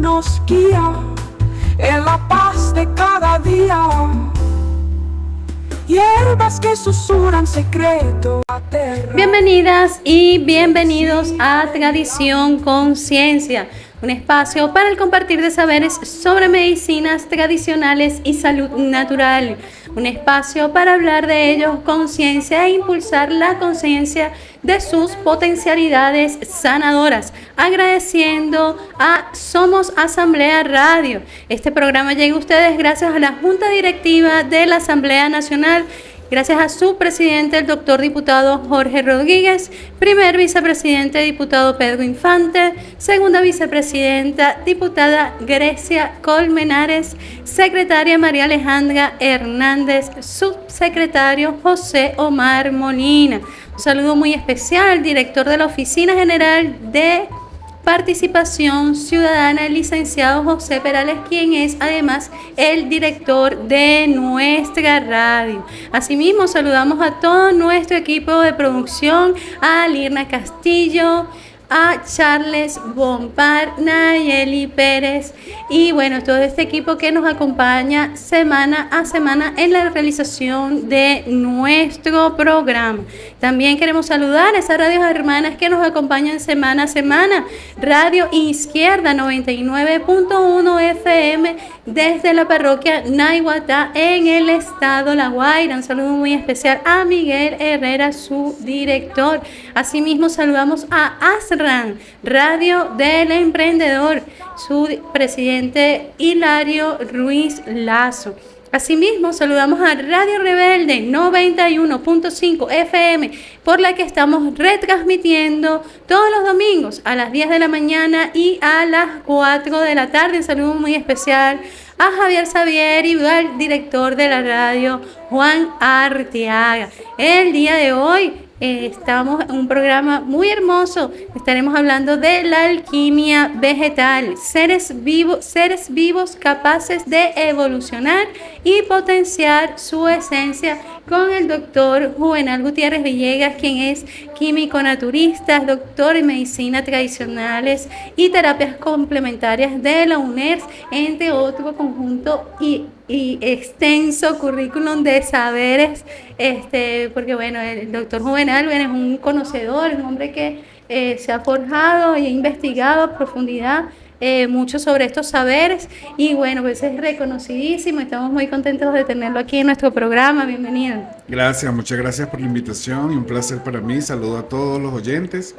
nos guía en la paz de cada día. Hierbas que susurran secreto a tierra. Bienvenidas y bienvenidos a Tradición Conciencia, un espacio para el compartir de saberes sobre medicinas tradicionales y salud natural. Un espacio para hablar de ellos con ciencia e impulsar la conciencia de sus potencialidades sanadoras. Agradeciendo a Somos Asamblea Radio. Este programa llega a ustedes gracias a la Junta Directiva de la Asamblea Nacional, gracias a su presidente, el doctor diputado Jorge Rodríguez, primer vicepresidente, diputado Pedro Infante, segunda vicepresidenta, diputada Grecia Colmenares, secretaria María Alejandra Hernández, subsecretario José Omar Molina. Un saludo muy especial, director de la Oficina General de Participación Ciudadana, el licenciado José Perales, quien es además el director de nuestra radio. Asimismo, saludamos a todo nuestro equipo de producción, a Lirna Castillo, a Charles Bompar, Nayeli Pérez y bueno, todo este equipo que nos acompaña semana a semana en la realización de nuestro programa. También queremos saludar a esas radios hermanas que nos acompañan semana a semana. Radio Izquierda 99.1 FM desde la parroquia Naiguatá en el estado La Guaira. Un saludo muy especial a Miguel Herrera, su director. Asimismo saludamos a ASRAN, Radio del Emprendedor, su presidente Hilario Ruiz Lazo. Asimismo, saludamos a Radio Rebelde 91.5 FM, por la que estamos retransmitiendo todos los domingos a las 10 de la mañana y a las 4 de la tarde. Un saludo muy especial a Javier Xavier, igual director de la radio, Juan Arteaga. El día de hoy estamos en un programa muy hermoso. Estaremos hablando de la alquimia vegetal, seres vivos capaces de evolucionar y potenciar su esencia, con el doctor Juvenal Gutiérrez Villegas, quien es químico naturista, doctor en medicina tradicionales y terapias complementarias de la UNER, entre otro conjunto y extenso currículum de saberes, porque bueno, el doctor Juvenal es un conocedor, un hombre que se ha forjado y ha investigado a profundidad mucho sobre estos saberes y bueno, pues es reconocidísimo. Estamos muy contentos de tenerlo aquí en nuestro programa. Bienvenido. Gracias, muchas gracias por la invitación y un placer para mí. Saludo a todos los oyentes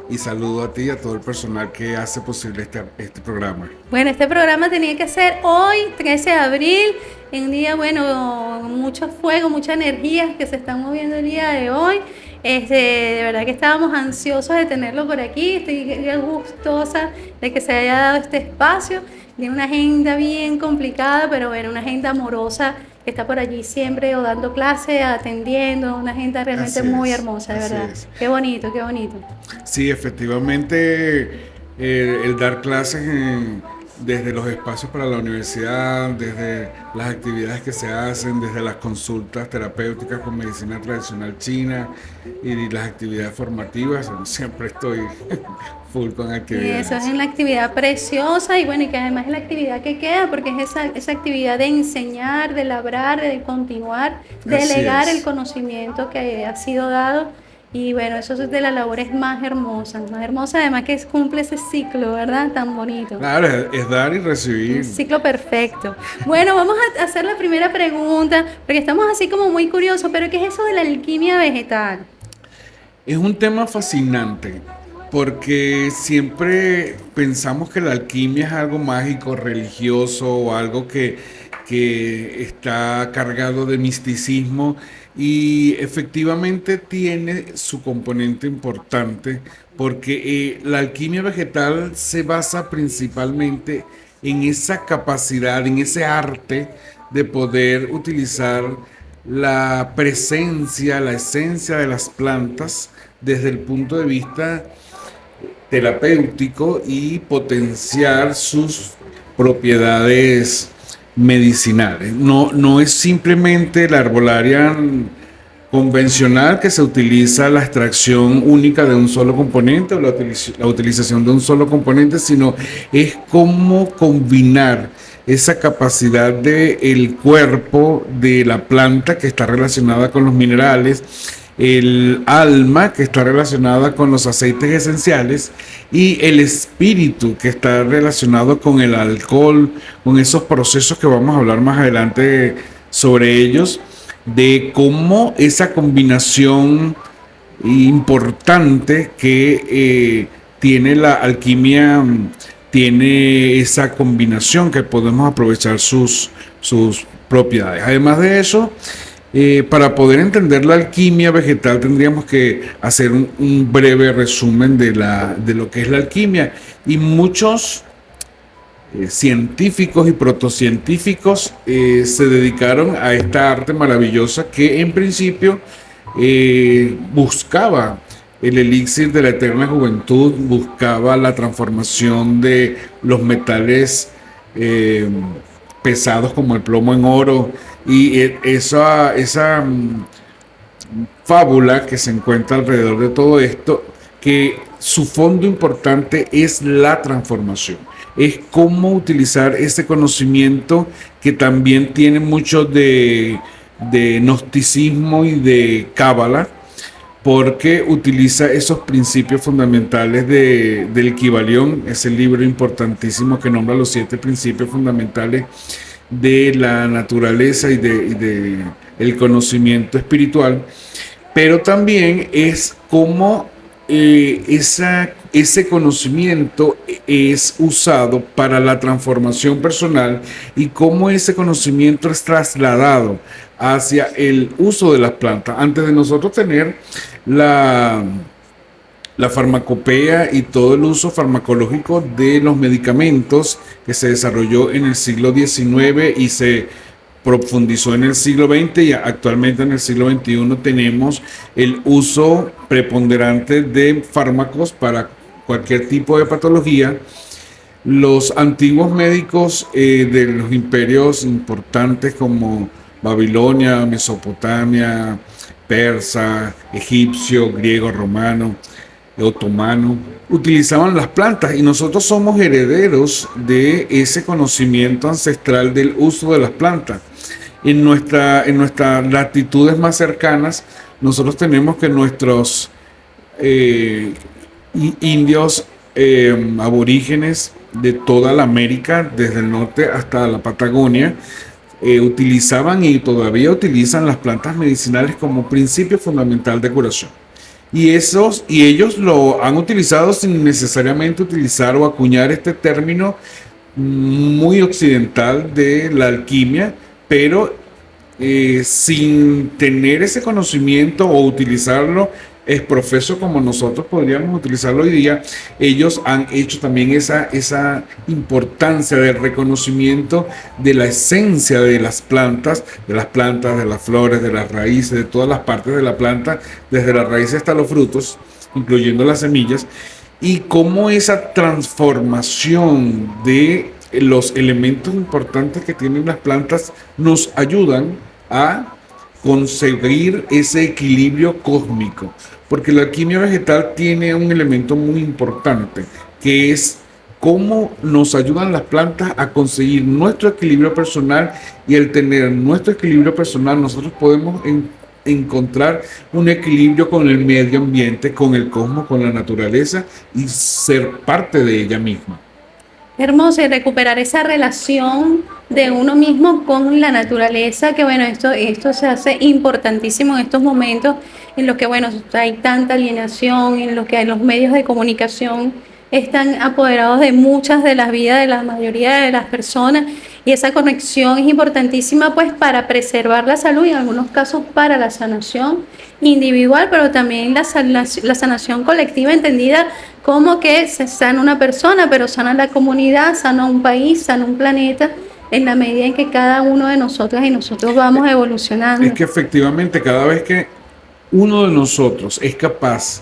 y saludo a ti y a todo el personal que hace posible este programa. Bueno, este programa tenía que ser hoy, 13 de abril, en un día, bueno, mucho fuego, mucha energía que se están moviendo el día de hoy. De verdad que estábamos ansiosos de tenerlo por aquí. Estoy gustosa de que se haya dado este espacio. Tiene una agenda bien complicada, pero bueno, una agenda amorosa que está por allí siempre o dando clase, atendiendo, una agenda realmente muy hermosa, de verdad. Qué bonito, qué bonito. Sí, efectivamente, el dar clases desde los espacios para la universidad, desde las actividades que se hacen, desde las consultas terapéuticas con medicina tradicional china y las actividades formativas, siempre estoy full con actividades. Y eso es una actividad preciosa y bueno, y que además es la actividad que queda, porque es esa actividad de enseñar, de labrar, de continuar, de legar el conocimiento que ha sido dado. Y bueno, eso es de las labores más hermosas, además que cumple ese ciclo, ¿verdad? Tan bonito. Claro, es dar y recibir. Un ciclo perfecto. Bueno, vamos a hacer la primera pregunta, porque estamos así como muy curiosos, pero ¿qué es eso de la alquimia vegetal? Es un tema fascinante, porque siempre pensamos que la alquimia es algo mágico, religioso o algo que está cargado de misticismo. Y efectivamente tiene su componente importante porque la alquimia vegetal se basa principalmente en esa capacidad, en ese arte de poder utilizar la presencia, la esencia de las plantas desde el punto de vista terapéutico y potenciar sus propiedades medicinales. No es simplemente la herbolaria convencional, que se utiliza la extracción única de un solo componente o la utilización de un solo componente, sino es cómo combinar esa capacidad del cuerpo de la planta que está relacionada con los minerales, el alma que está relacionada con los aceites esenciales y el espíritu que está relacionado con el alcohol, con esos procesos que vamos a hablar más adelante sobre ellos, de cómo esa combinación importante que tiene la alquimia, tiene esa combinación que podemos aprovechar sus propiedades. Además de eso, para poder entender la alquimia vegetal tendríamos que hacer un breve resumen de lo que es la alquimia. Y muchos científicos y protocientíficos se dedicaron a esta arte maravillosa que en principio buscaba el elixir de la eterna juventud, buscaba la transformación de los metales pesados como el plomo en oro, y esa fábula que se encuentra alrededor de todo esto, que su fondo importante es la transformación, es cómo utilizar ese conocimiento que también tiene mucho de gnosticismo y de cábala, porque utiliza esos principios fundamentales del Kybalión, ese libro importantísimo que nombra los 7 principios fundamentales de la naturaleza y de el conocimiento espiritual, pero también es como ese conocimiento es usado para la transformación personal y cómo ese conocimiento es trasladado hacia el uso de las plantas. Antes de nosotros tener la farmacopea y todo el uso farmacológico de los medicamentos que se desarrolló en el siglo XIX y se profundizó en el siglo XX, y actualmente en el siglo XXI tenemos el uso preponderante de fármacos para cualquier tipo de patología. Los antiguos médicos de los imperios importantes como Babilonia, Mesopotamia, persa, egipcio, griego, romano, otomano, utilizaban las plantas, y nosotros somos herederos de ese conocimiento ancestral del uso de las plantas. En nuestras latitudes más cercanas, nosotros tenemos que nuestros indios aborígenes de toda la América, desde el norte hasta la Patagonia, utilizaban y todavía utilizan las plantas medicinales como principio fundamental de curación. Y ellos lo han utilizado sin necesariamente utilizar o acuñar este término muy occidental de la alquimia, pero sin tener ese conocimiento o utilizarlo es profeso como nosotros podríamos utilizarlo hoy día. Ellos han hecho también esa importancia del reconocimiento de la esencia de las plantas, de las flores, de las raíces, de todas las partes de la planta, desde las raíces hasta los frutos, incluyendo las semillas, y cómo esa transformación de los elementos importantes que tienen las plantas nos ayudan a conseguir ese equilibrio cósmico, porque la alquimia vegetal tiene un elemento muy importante, que es cómo nos ayudan las plantas a conseguir nuestro equilibrio personal, y al tener nuestro equilibrio personal nosotros podemos encontrar un equilibrio con el medio ambiente, con el cosmos, con la naturaleza, y ser parte de ella misma. Hermoso, y recuperar esa relación de uno mismo con la naturaleza, que bueno, esto se hace importantísimo en estos momentos en los que, bueno, hay tanta alienación, en los que los medios de comunicación están apoderados de muchas de las vidas de la mayoría de las personas, y esa conexión es importantísima pues para preservar la salud y en algunos casos para la sanación individual, pero también la sanación colectiva, entendida como que se sana una persona, pero sana la comunidad, sana un país, sana un planeta, en la medida en que cada uno de nosotras y nosotros vamos evolucionando. Es que efectivamente cada vez que uno de nosotros es capaz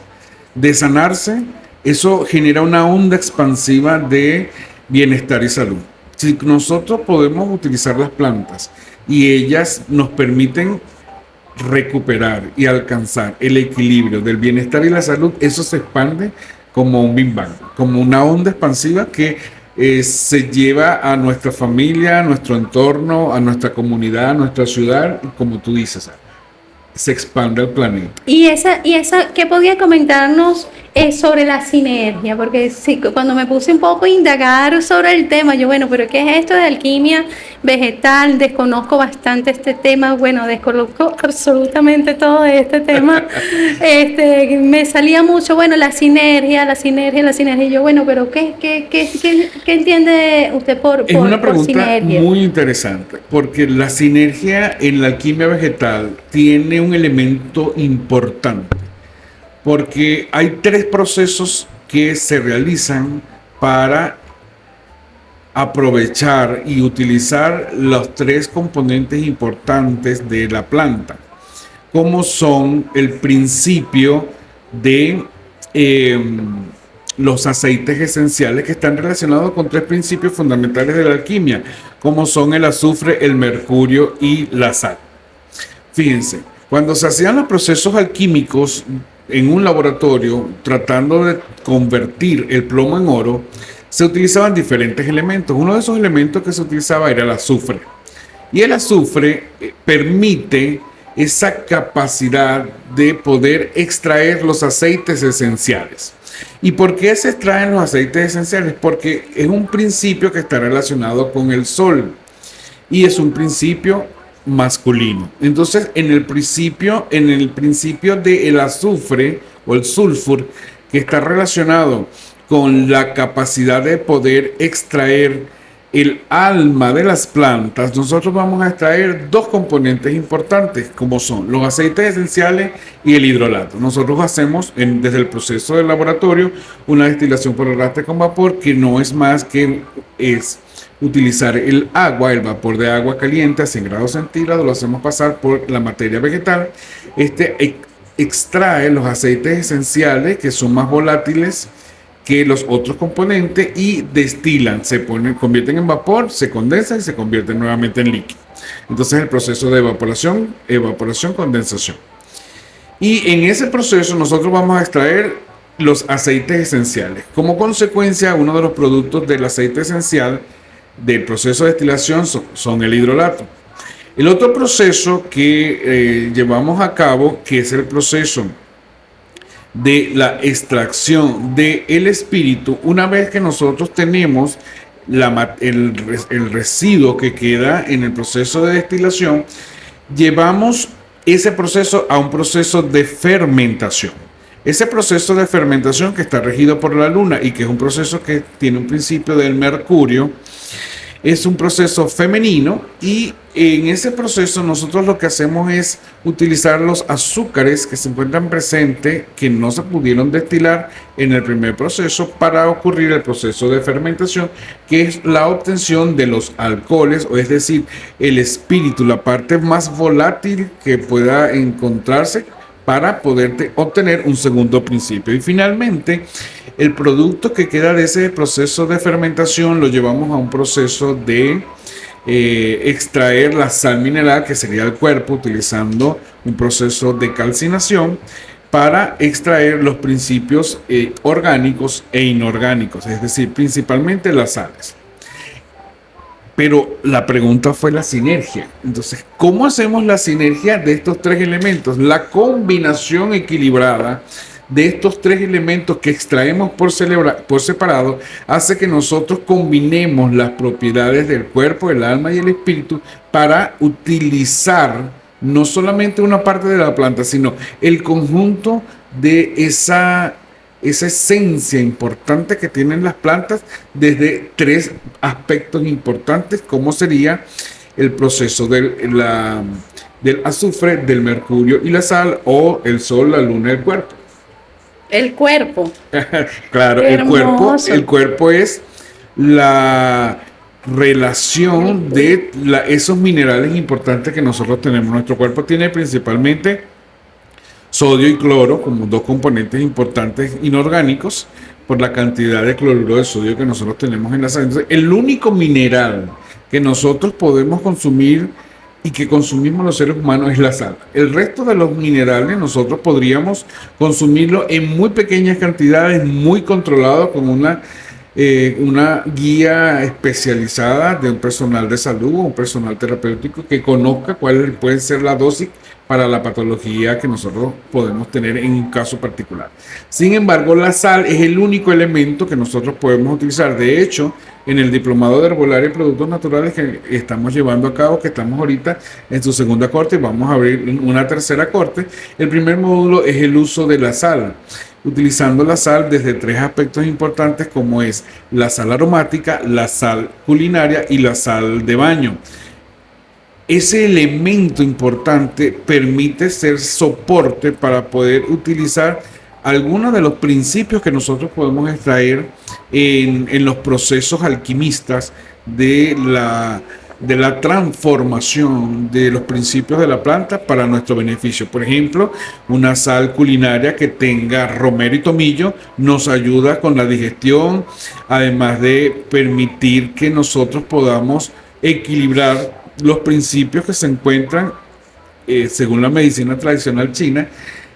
de sanarse, eso genera una onda expansiva de bienestar y salud. Si nosotros podemos utilizar las plantas y ellas nos permiten recuperar y alcanzar el equilibrio del bienestar y la salud, eso se expande como un Big Bang, como una onda expansiva que se lleva a nuestra familia, a nuestro entorno, a nuestra comunidad, a nuestra ciudad, y como tú dices, se expande el planeta. ¿Qué podía comentarnos sobre la sinergia? Porque sí, cuando me puse un poco a indagar sobre el tema, yo, bueno, pero ¿qué es esto de alquimia vegetal? Desconozco bastante este tema, bueno, desconozco absolutamente todo este tema. Me salía mucho, bueno, la sinergia, y yo, bueno, pero ¿qué entiende usted Es una pregunta sinergia? muy interesante, porque la sinergia en la alquimia vegetal tiene un elemento importante, porque hay tres procesos que se realizan para aprovechar y utilizar los tres componentes importantes de la planta, como son el principio de los aceites esenciales, que están relacionados con tres principios fundamentales de la alquimia, como son el azufre, el mercurio y la sal. Fíjense, cuando se hacían los procesos alquímicos en un laboratorio tratando de convertir el plomo en oro, se utilizaban diferentes elementos. Uno de esos elementos que se utilizaba era el azufre. Y el azufre permite esa capacidad de poder extraer los aceites esenciales. ¿Y por qué se extraen los aceites esenciales? Porque es un principio que está relacionado con el sol y es un principio masculino. Entonces, en el principio del azufre o el sulfur, que está relacionado con la capacidad de poder extraer el alma de las plantas, nosotros vamos a extraer dos componentes importantes, como son los aceites esenciales y el hidrolato. Nosotros hacemos desde el proceso del laboratorio una destilación por arrastre con vapor, que no es más que utilizar el vapor de agua caliente a 100 grados centígrados, lo hacemos pasar por la materia vegetal. Extrae los aceites esenciales, que son más volátiles que los otros componentes, y destilan, convierten en vapor, se condensan y se convierten nuevamente en líquido. Entonces el proceso de evaporación, condensación. Y en ese proceso nosotros vamos a extraer los aceites esenciales. Como consecuencia, uno de los productos del aceite esencial del proceso de destilación son el hidrolato. El otro proceso que llevamos a cabo, que es el proceso de la extracción del espíritu, una vez que nosotros tenemos el residuo que queda en el proceso de destilación, llevamos ese proceso a un proceso de fermentación. Ese proceso de fermentación, que está regido por la luna y que es un proceso que tiene un principio del mercurio, es un proceso femenino, y en ese proceso nosotros lo que hacemos es utilizar los azúcares que se encuentran presentes, que no se pudieron destilar en el primer proceso, para ocurrir el proceso de fermentación, que es la obtención de los alcoholes, o es decir, el espíritu, la parte más volátil que pueda encontrarse, para poder obtener un segundo principio. Y finalmente, el producto que queda de ese proceso de fermentación lo llevamos a un proceso de extraer la sal mineral, que sería el cuerpo, utilizando un proceso de calcinación para extraer los principios orgánicos e inorgánicos, es decir, principalmente las sales. Pero la pregunta fue la sinergia. Entonces, ¿cómo hacemos la sinergia de estos tres elementos? La combinación equilibrada de estos tres elementos que extraemos por separado hace que nosotros combinemos las propiedades del cuerpo, el alma y el espíritu, para utilizar no solamente una parte de la planta, sino el conjunto de esa esencia importante que tienen las plantas, desde tres aspectos importantes, como sería el proceso del azufre, del mercurio y la sal, o el sol, la luna y el cuerpo. El cuerpo. Claro, el cuerpo es la relación de esos minerales importantes que nosotros tenemos. Nuestro cuerpo tiene principalmente sodio y cloro como dos componentes importantes inorgánicos, por la cantidad de cloruro de sodio que nosotros tenemos en la sangre. Entonces, el único mineral que nosotros podemos consumir y que consumimos los seres humanos es la sal. El resto de los minerales nosotros podríamos consumirlo en muy pequeñas cantidades, muy controlado con una guía especializada de un personal de salud o un personal terapéutico que conozca cuál puede ser la dosis para la patología que nosotros podemos tener en un caso particular. Sin embargo, la sal es el único elemento que nosotros podemos utilizar. De hecho, en el Diplomado de Herbolaria y Productos Naturales que estamos llevando a cabo, que estamos ahorita en su segunda corte y vamos a abrir una tercera corte, el primer módulo es el uso de la sal, utilizando la sal desde 3 aspectos importantes como es la sal aromática, la sal culinaria y la sal de baño. Ese elemento importante permite ser soporte para poder utilizar algunos de los principios que nosotros podemos extraer en los procesos alquimistas de la transformación de los principios de la planta para nuestro beneficio. Por ejemplo, una sal culinaria que tenga romero y tomillo nos ayuda con la digestión, además de permitir que nosotros podamos equilibrar los principios que se encuentran, según la medicina tradicional china,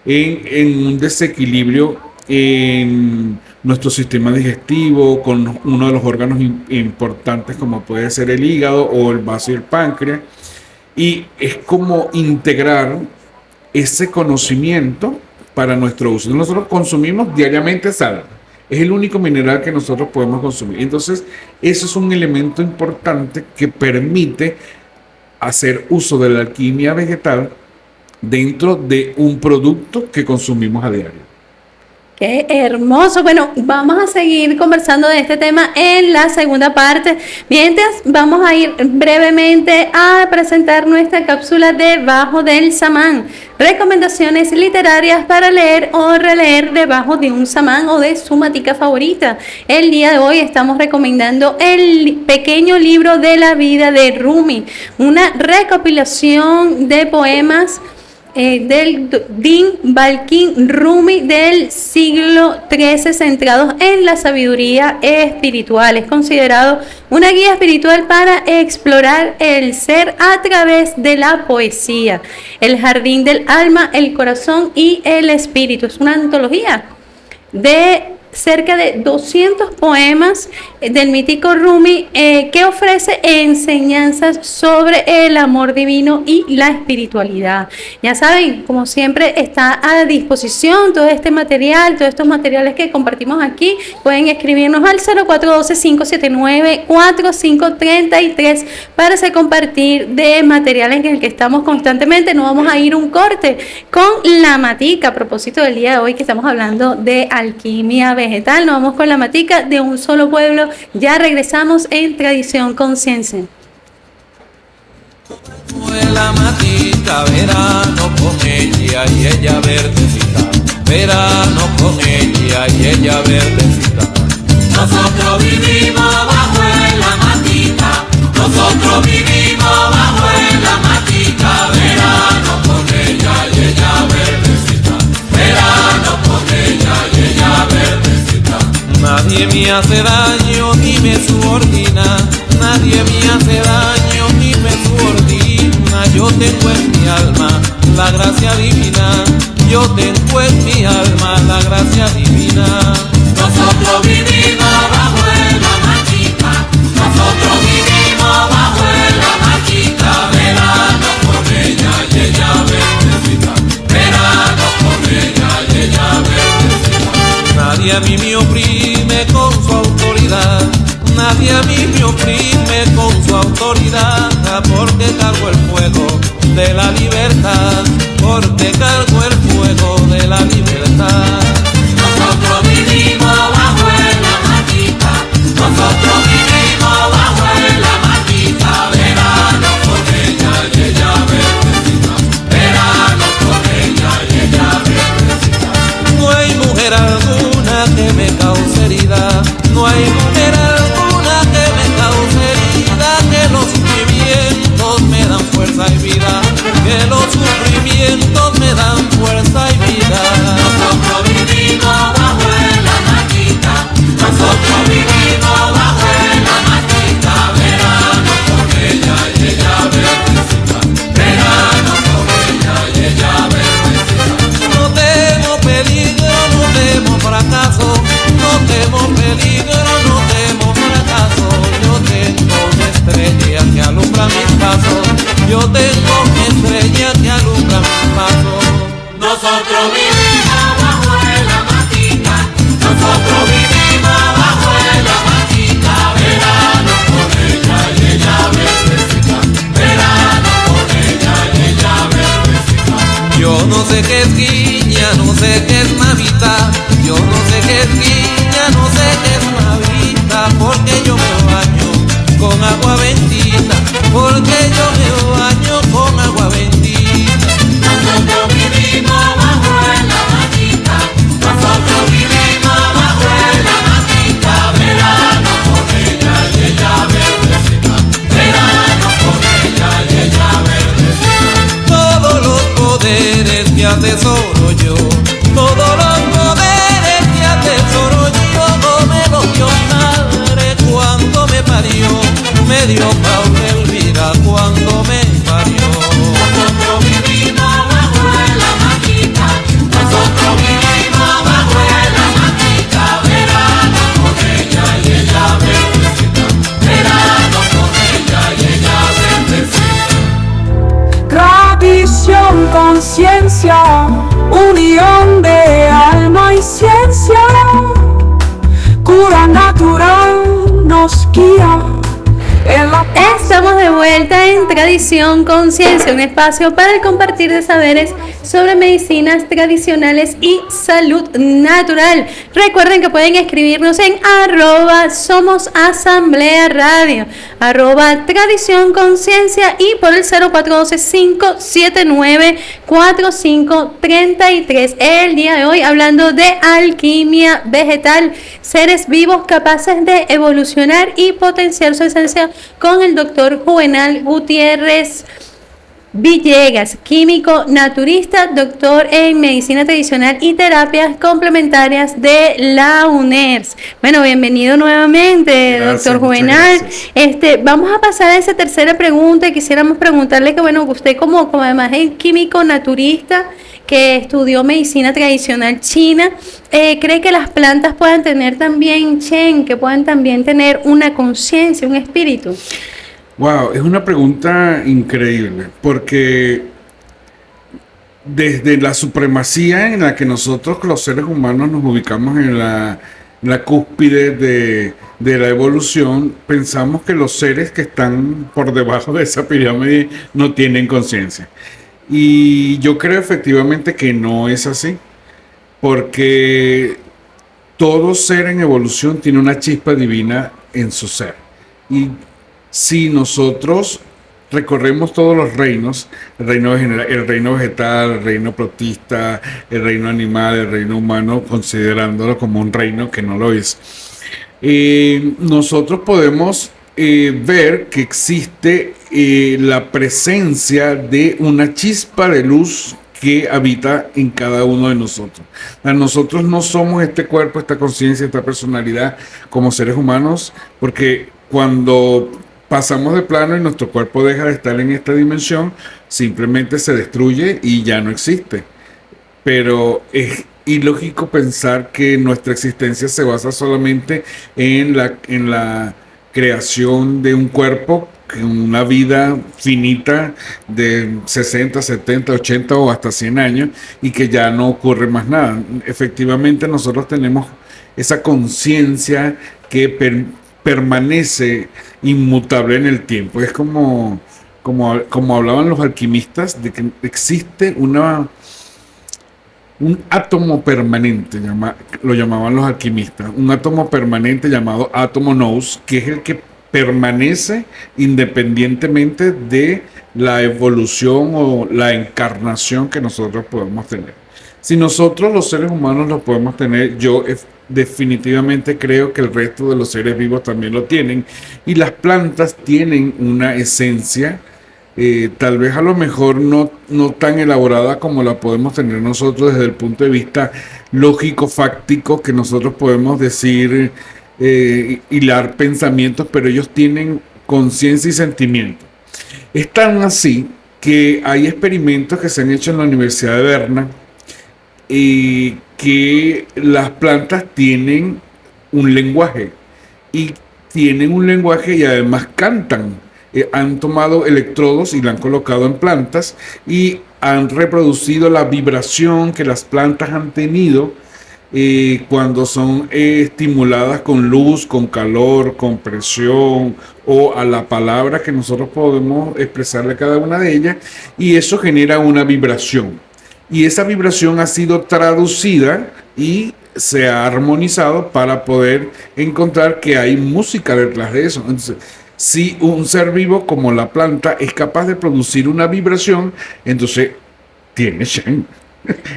en un desequilibrio en nuestro sistema digestivo, con uno de los órganos importantes como puede ser el hígado o el vaso y el páncreas, y es como integrar ese conocimiento para nuestro uso. Nosotros consumimos diariamente sal, es el único mineral que nosotros podemos consumir. Entonces, eso es un elemento importante que permite hacer uso de la alquimia vegetal dentro de un producto que consumimos a diario. Qué hermoso. Bueno, vamos a seguir conversando de este tema en la segunda parte. Mientras, vamos a ir brevemente a presentar nuestra cápsula debajo del samán. Recomendaciones literarias para leer o releer debajo de un samán o de su matica favorita. El día de hoy estamos recomendando el pequeño libro de la vida de Rumi, una recopilación de poemas del Din Balkin Rumi del siglo XIII, centrados en la sabiduría espiritual. Es considerado una guía espiritual para explorar el ser a través de la poesía, el jardín del alma, el corazón y el espíritu. Es una antología de cerca de 200 poemas del mítico Rumi, que ofrece enseñanzas sobre el amor divino y la espiritualidad. Ya saben, como siempre, está a disposición todo este material, todos estos materiales que compartimos aquí. Pueden escribirnos al 0412-579-4533 para hacer compartir de materiales en el que estamos constantemente. Nos vamos a ir un corte con la matica, a propósito del día de hoy que estamos hablando de alquimia vegetal. Nos vamos con la matica de un solo pueblo. Ya regresamos en Tradición Conciencia. La matica, verano con ella y ella verdecita, verano con ella y ella verdecita. Nosotros vivimos bajo la matica, nosotros vivimos bajo la matica, verano con ella y ella verdecita, verano con ella y ella verdecita. Nadie me hace daño ni me subordina, nadie me hace daño ni me subordina. Yo tengo en mi alma la gracia divina, yo tengo en mi alma la gracia divina. Nosotros vivimos bajo la matica, nosotros vivimos bajo la matica, verano con ella y ella bendecida, verano con ella y ella bendecida. Nadie a mí me oprime con su autoridad, nadie a mí me oprime con su autoridad, porque cargo el fuego de la libertad, porque cargo el fuego de la libertad. Nosotros vivimos bajo la matica, nosotros vivimos bajo la matica, verano con ella y ella bendecida, verano con ella y ella bendecida. No hay mujer alguna que me cause herida, no hay mujer alguna que me cause herida, que los sufrimientos me dan fuerza y vida, que los sufrimientos me dan fuerza y vida. Nosotros navita. Yo no sé qué es piña, no sé qué es navita, porque yo me baño con agua bendita, porque yo me baño con agua bendita. Nosotros vivimos bajo la matita, nosotros vivimos bajo la matita, verano con ella y ella verdecita, verano con ella y ella verdecita. Todos los poderes que atesoro yo, todos los poderes que atesoro yo, me los dio mi madre cuando me parió, me dio Paula Elvira cuando me parió. Nosotros vivimos bajo la matita, nosotros vivimos bajo la matita, verano con ella y ella verdecita, verano con ella y ella verdecita. Tradición, conciencia, unión de alma y ciencia, cura natural nos guía en la paz. Estamos de vuelta en Tradición Conciencia, un espacio para el compartir de saberes sobre medicinas tradicionales y salud natural. Recuerden que pueden escribirnos en @SomosAsambleaRadio, @Tradición Conciencia y por el 0412-579-4533. El día de hoy hablando de alquimia vegetal, seres vivos capaces de evolucionar y potenciar su esencia con el doctor Juvenal Gutiérrez Villegas, químico naturista, doctor en medicina tradicional y terapias complementarias de la UNERS. Bueno, bienvenido nuevamente, Gracias, doctor Juvenal. gracias. Vamos a pasar a esa tercera pregunta. Quisiéramos preguntarle que, bueno, usted como además es químico naturista que estudió medicina tradicional china, ¿cree que las plantas puedan tener también Chen, que puedan también tener una conciencia, un espíritu? Wow, es una pregunta increíble, porque desde la supremacía en la que nosotros los seres humanos nos ubicamos en la cúspide de la evolución, pensamos que los seres que están por debajo de esa pirámide no tienen conciencia. Y yo creo efectivamente que no es así, porque todo ser en evolución tiene una chispa divina en su ser. Y si nosotros recorremos todos los reinos, el reino vegetal, el reino protista, el reino animal, el reino humano, considerándolo como un reino que no lo es, nosotros podemos ver que existe la presencia de una chispa de luz que habita en cada uno de nosotros. Nosotros no somos este cuerpo, esta conciencia, esta personalidad como seres humanos, porque cuando pasamos de plano y nuestro cuerpo deja de estar en esta dimensión, simplemente se destruye y ya no existe. Pero es ilógico pensar que nuestra existencia se basa solamente en la creación de un cuerpo, una vida finita de 60, 70, 80 o hasta 100 años y que ya no ocurre más nada. Efectivamente, nosotros tenemos esa conciencia que permanece inmutable en el tiempo. Es como hablaban los alquimistas, de que existe un átomo permanente, lo llamaban los alquimistas, un átomo permanente llamado átomo nous, que es el que permanece independientemente de la evolución o la encarnación que nosotros podemos tener. Si nosotros los seres humanos lo podemos tener, yo definitivamente creo que el resto de los seres vivos también lo tienen, y las plantas tienen una esencia, tal vez a lo mejor no tan elaborada como la podemos tener nosotros desde el punto de vista lógico, fáctico, que nosotros podemos decir, hilar pensamientos, pero ellos tienen conciencia y sentimiento. Es tan así que hay experimentos que se han hecho en la Universidad de Berna, que las plantas tienen un lenguaje y además cantan. Han tomado electrodos y la han colocado en plantas y han reproducido la vibración que las plantas han tenido cuando son estimuladas con luz, con calor, con presión o a la palabra que nosotros podemos expresarle a cada una de ellas, y eso genera una vibración. Y esa vibración ha sido traducida y se ha armonizado para poder encontrar que hay música detrás de eso. Entonces, si un ser vivo como la planta es capaz de producir una vibración, entonces tiene Shen.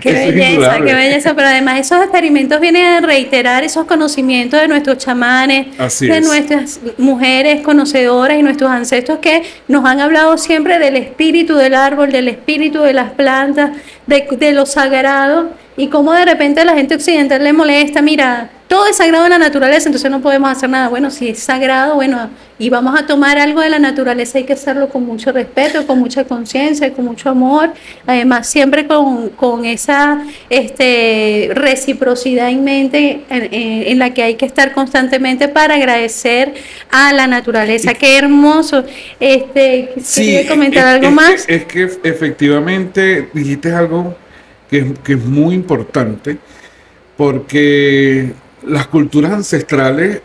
Qué Eso es belleza, indudable. qué belleza. Pero además esos experimentos vienen a reiterar esos conocimientos de nuestros chamanes, Así de es. nuestras mujeres conocedoras y nuestros ancestros que nos han hablado siempre del espíritu del árbol, del espíritu de las plantas, de lo sagrado, y cómo de repente a la gente occidental le molesta, mira, todo es sagrado en la naturaleza, entonces no podemos hacer nada. Bueno, si es sagrado, bueno, y vamos a tomar algo de la naturaleza, hay que hacerlo con mucho respeto, con mucha conciencia, con mucho amor, además siempre con esa reciprocidad en mente en la que hay que estar constantemente para agradecer a la naturaleza. Qué hermoso. ¿Quería comentar algo más? Es que efectivamente dijiste algo que es muy importante, porque las culturas ancestrales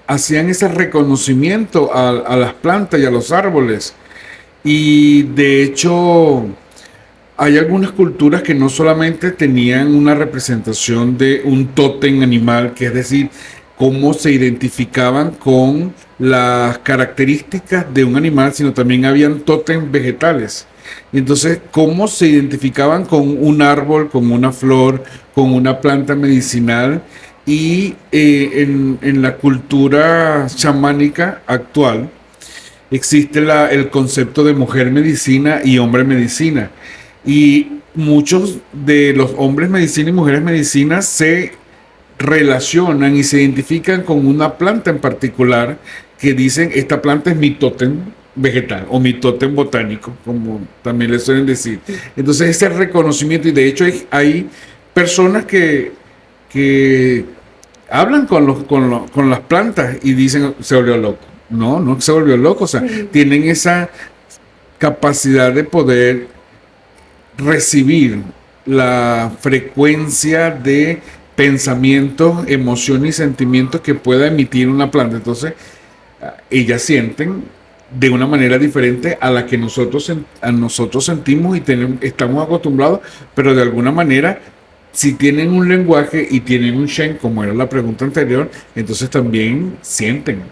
hacían ese reconocimiento a las plantas y a los árboles. Y de hecho, hay algunas culturas que no solamente tenían una representación de un tótem animal, que es decir, cómo se identificaban con las características de un animal, sino también habían tótems vegetales. Entonces, cómo se identificaban con un árbol, con una flor, con una planta medicinal. Y en la cultura chamánica actual existe el concepto de mujer medicina y hombre medicina. Y muchos de los hombres medicina y mujeres medicina se relacionan y se identifican con una planta en particular, que dicen, esta planta es mi tótem vegetal o mi tótem botánico, como también le suelen decir. Entonces ese reconocimiento, y de hecho hay personas que hablan con las plantas y dicen, se volvió loco. No, no se volvió loco, o sea, tienen esa capacidad de poder recibir la frecuencia de pensamientos, emociones y sentimientos que pueda emitir una planta. Entonces, ellas sienten de una manera diferente a la que nosotros sentimos y estamos acostumbrados, pero de alguna manera, si tienen un lenguaje y tienen un Shen, como era la pregunta anterior, entonces también sienten.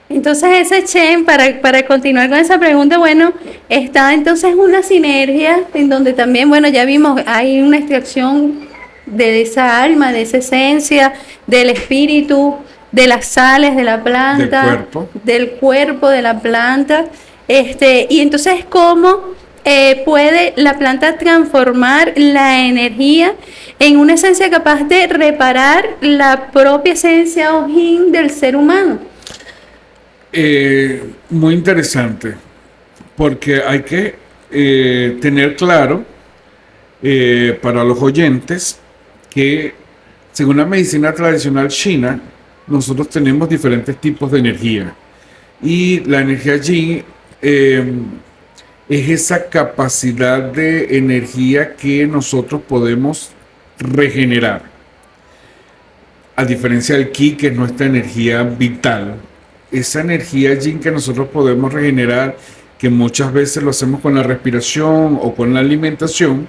Entonces ese Chen, para continuar con esa pregunta, bueno, está entonces una sinergia en donde también, bueno, ya vimos, hay una extracción de esa alma, de esa esencia, del espíritu, de las sales de la planta, del cuerpo de la planta, y entonces cómo puede la planta transformar la energía en una esencia capaz de reparar la propia esencia o yin del ser humano. Muy interesante, porque hay que tener claro para los oyentes que según la medicina tradicional china, nosotros tenemos diferentes tipos de energía, y la energía yin es esa capacidad de energía que nosotros podemos regenerar, a diferencia del ki, que es nuestra energía vital. Esa energía yin que nosotros podemos regenerar, que muchas veces lo hacemos con la respiración o con la alimentación,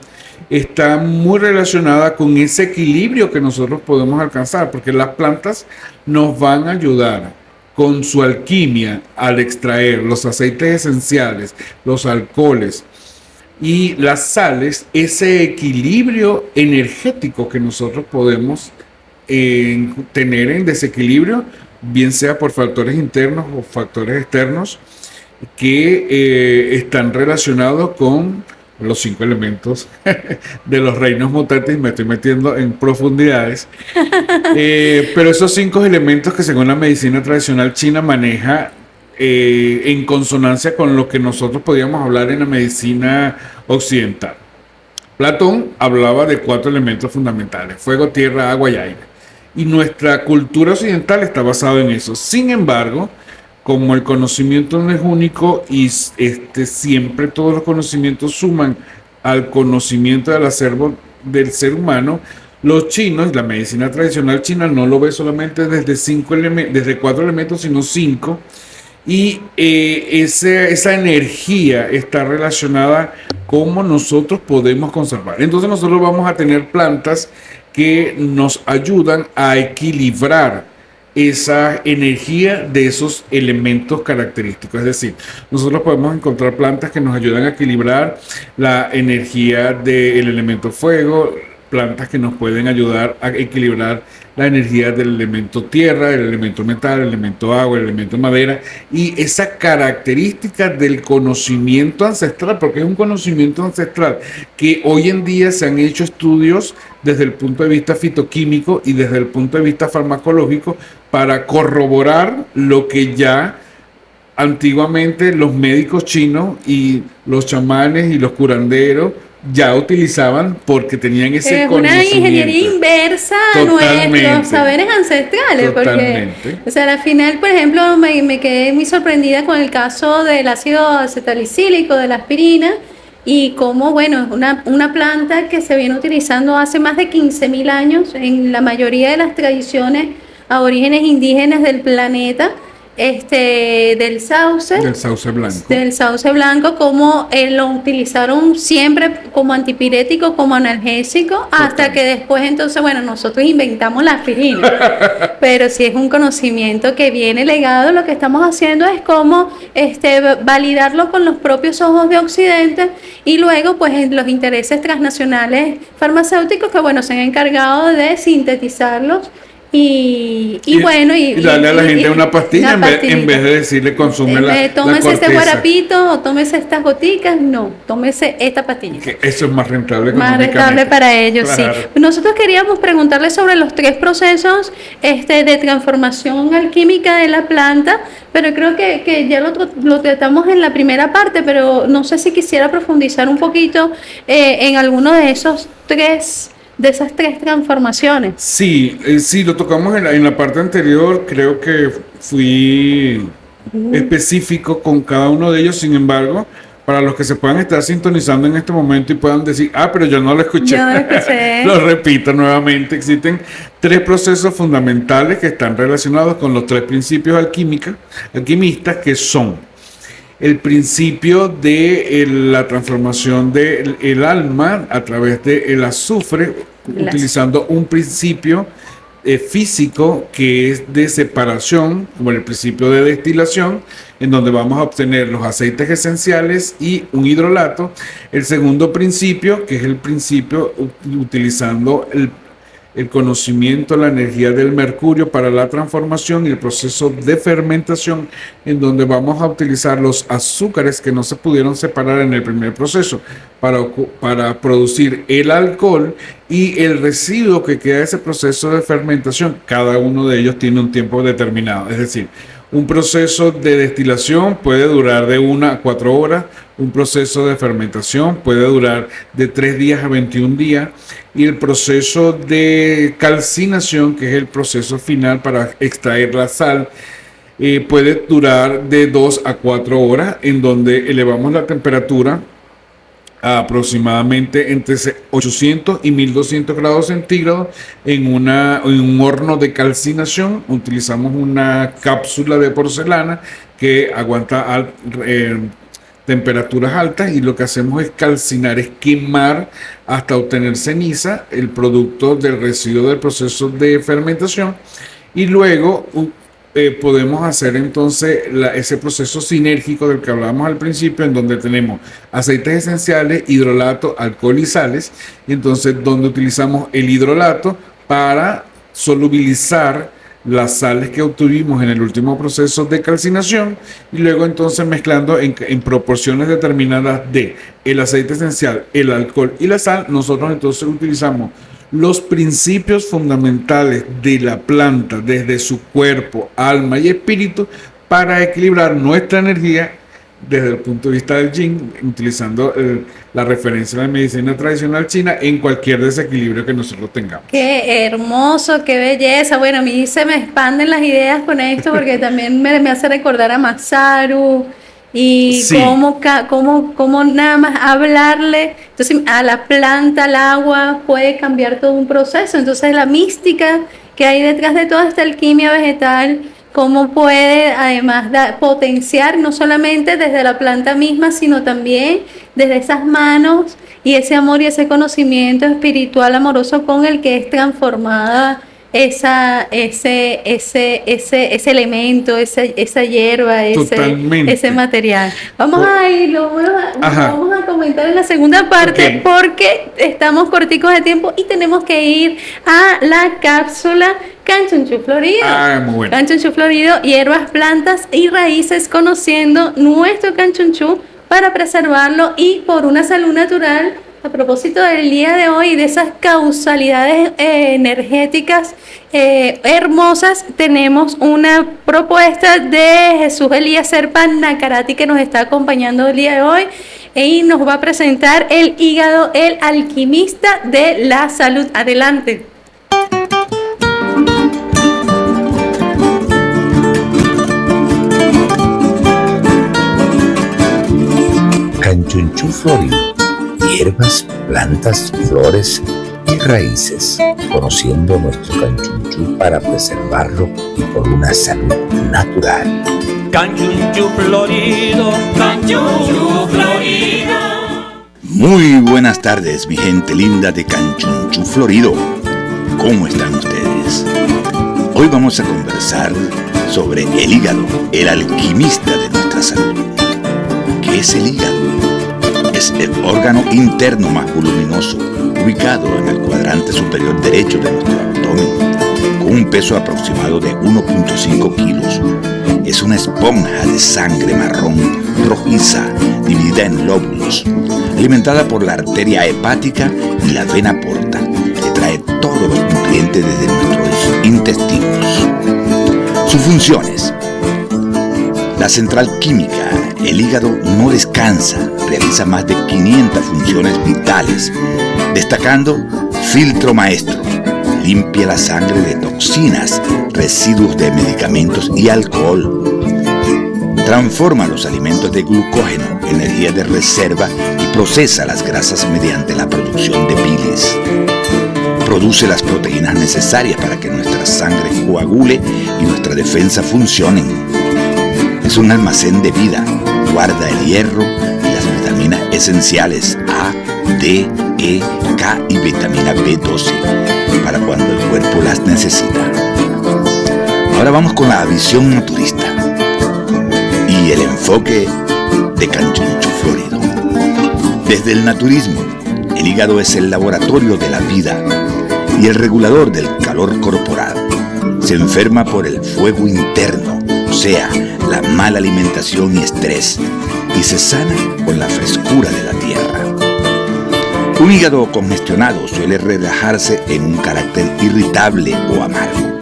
está muy relacionada con ese equilibrio que nosotros podemos alcanzar, porque las plantas nos van a ayudar con su alquimia al extraer los aceites esenciales, los alcoholes y las sales, ese equilibrio energético que nosotros podemos tener en desequilibrio, bien sea por factores internos o factores externos, que están relacionados con los 5 elementos de los reinos mutantes. Me estoy metiendo en profundidades, pero esos 5 elementos que según la medicina tradicional china maneja en consonancia con lo que nosotros podíamos hablar en la medicina occidental. Platón hablaba de 4 elementos fundamentales: fuego, tierra, agua y aire. Y nuestra cultura occidental está basada en eso. Sin embargo, como el conocimiento no es único y siempre todos los conocimientos suman al conocimiento del acervo del ser humano, los chinos, la medicina tradicional china, no lo ve solamente desde 4 elementos, sino 5. Y esa energía está relacionada cómo nosotros podemos conservar. Entonces nosotros vamos a tener plantas que nos ayudan a equilibrar esa energía de esos elementos característicos. Es decir, nosotros podemos encontrar plantas que nos ayudan a equilibrar la energía del elemento fuego, plantas que nos pueden ayudar a equilibrar la energía del elemento tierra, el elemento metal, el elemento agua, el elemento madera, y esa característica del conocimiento ancestral, porque es un conocimiento ancestral que hoy en día se han hecho estudios desde el punto de vista fitoquímico y desde el punto de vista farmacológico para corroborar lo que ya antiguamente los médicos chinos y los chamanes y los curanderos ya utilizaban porque tenían ese Es conocimiento. una ingeniería inversa a nuestros saberes ancestrales. Totalmente. Porque, o sea, al final, por ejemplo, me quedé muy sorprendida con el caso del ácido acetalicílico, de la aspirina, y cómo, bueno, es una planta que se viene utilizando hace más de 15.000 años en la mayoría de las tradiciones aborígenes indígenas del planeta, del sauce. Del sauce blanco. Del sauce blanco, como lo utilizaron siempre como antipirético, como analgésico, hasta que después entonces, bueno, nosotros inventamos la aspirina. Pero si es un conocimiento que viene legado, lo que estamos haciendo es como validarlo con los propios ojos de Occidente, y luego pues los intereses transnacionales farmacéuticos que, bueno, se han encargado de sintetizarlos. Y darle a la gente una pastilla en vez de decirle consume la tómese este corteza. guarapito o tómese estas goticas, no, tómese esta pastilla. Que eso es más rentable para ellos, claro. Sí. Nosotros queríamos preguntarle sobre los 3 procesos de transformación alquímica de la planta, pero creo que ya lo tratamos en la primera parte, pero no sé si quisiera profundizar un poquito en alguno de esas 3 transformaciones. Sí, lo tocamos en la parte anterior. Creo que fui específico con cada uno de ellos. Sin embargo, para los que se puedan estar sintonizando en este momento y puedan decir, pero yo no lo escuché. Yo no lo escuché. Lo repito nuevamente. Existen 3 procesos fundamentales que están relacionados con los 3 principios alquimistas, que son el principio de la transformación del alma a través del azufre, utilizando un principio físico que es de separación, como el principio de destilación, en donde vamos a obtener los aceites esenciales y un hidrolato. El segundo principio, que es el principio utilizando el conocimiento, la energía del mercurio para la transformación y el proceso de fermentación, en donde vamos a utilizar los azúcares que no se pudieron separar en el primer proceso para producir el alcohol y el residuo que queda de ese proceso de fermentación. Cada uno de ellos tiene un tiempo determinado, es decir, un proceso de destilación puede durar de 1 a 4 horas, un proceso de fermentación puede durar de 3 días a 21 días, y el proceso de calcinación, que es el proceso final para extraer la sal, puede durar de 2 a 4 horas, en donde elevamos la temperatura a aproximadamente entre 800 y 1200 grados centígrados en un horno de calcinación. Utilizamos una cápsula de porcelana que aguanta temperaturas altas, y lo que hacemos es calcinar, es quemar hasta obtener ceniza, el producto del residuo del proceso de fermentación, y luego podemos hacer entonces ese proceso sinérgico del que hablábamos al principio, en donde tenemos aceites esenciales, hidrolato, alcohol y sales, y entonces donde utilizamos el hidrolato para solubilizar las sales que obtuvimos en el último proceso de calcinación, y luego entonces mezclando en proporciones determinadas de el aceite esencial, el alcohol y la sal, nosotros entonces utilizamos los principios fundamentales de la planta desde su cuerpo, alma y espíritu para equilibrar nuestra energía desde el punto de vista del yin, utilizando la referencia de la medicina tradicional china en cualquier desequilibrio que nosotros tengamos. Qué hermoso, qué belleza. Bueno, a mí se me expanden las ideas con esto, porque también me hace recordar a Masaru, y sí, cómo nada más hablarle entonces a la planta, al agua, puede cambiar todo un proceso. Entonces la mística que hay detrás de toda esta alquimia vegetal, cómo puede además potenciar no solamente desde la planta misma, sino también desde esas manos y ese amor y ese conocimiento espiritual amoroso con el que es transformada ese elemento, esa hierba, ese material. Vamos vamos a comentar en la segunda parte, porque estamos corticos de tiempo y tenemos que ir a la cápsula Canchunchú Florido. Muy bueno. Canchunchú Florido, hierbas, plantas y raíces, conociendo nuestro canchunchú para preservarlo y por una salud natural. A propósito del día de hoy, de esas causalidades energéticas hermosas, tenemos una propuesta de Jesús Elías Serpa Nacarati, que nos está acompañando el día de hoy y nos va a presentar el hígado, el alquimista de la salud. Adelante. Canchunchú Florido. Hierbas, plantas, flores y raíces, conociendo nuestro canchunchú para preservarlo y por una salud natural. Canchunchú Florido, Canchunchú Florido. Muy buenas tardes, mi gente linda de Canchunchú Florido. ¿Cómo están ustedes? Hoy vamos a conversar sobre el hígado, el alquimista de nuestra salud. ¿Qué es el hígado? Es el órgano interno más voluminoso, ubicado en el cuadrante superior derecho de nuestro abdomen, con un peso aproximado de 1.5 kilos. Es una esponja de sangre marrón rojiza, dividida en lóbulos, alimentada por la arteria hepática y la vena porta, que trae todos los nutrientes desde nuestros intestinos. Sus funciones. La central química, el hígado no descansa, realiza más de 500 funciones vitales, destacando filtro maestro, limpia la sangre de toxinas, residuos de medicamentos y alcohol, transforma los alimentos de glucógeno, energía de reserva y procesa las grasas mediante la producción de bilis, produce las proteínas necesarias para que nuestra sangre coagule y nuestra defensa funcionen. Es un almacén de vida, guarda el hierro y las vitaminas esenciales A, D, E, K y vitamina B12 para cuando el cuerpo las necesita. Ahora vamos con la visión naturista y el enfoque de Canchunchú Florido. Desde el naturismo, el hígado es el laboratorio de la vida y el regulador del calor corporal. Se enferma por el fuego interno, o sea, la mala alimentación y estrés, y se sana con la frescura de la tierra. Un hígado congestionado suele relajarse en un carácter irritable o amargo.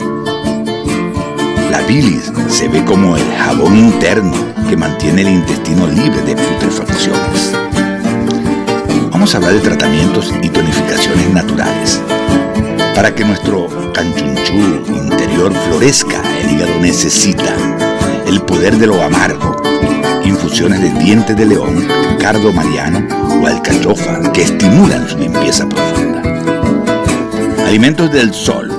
La bilis se ve como el jabón interno que mantiene el intestino libre de putrefacciones. Vamos a hablar de tratamientos y tonificaciones naturales. Para que nuestro canchunchú interior florezca, el hígado necesita el poder de lo amargo, infusiones de diente de león, cardo mariano o alcachofa que estimulan su limpieza profunda. Alimentos del sol,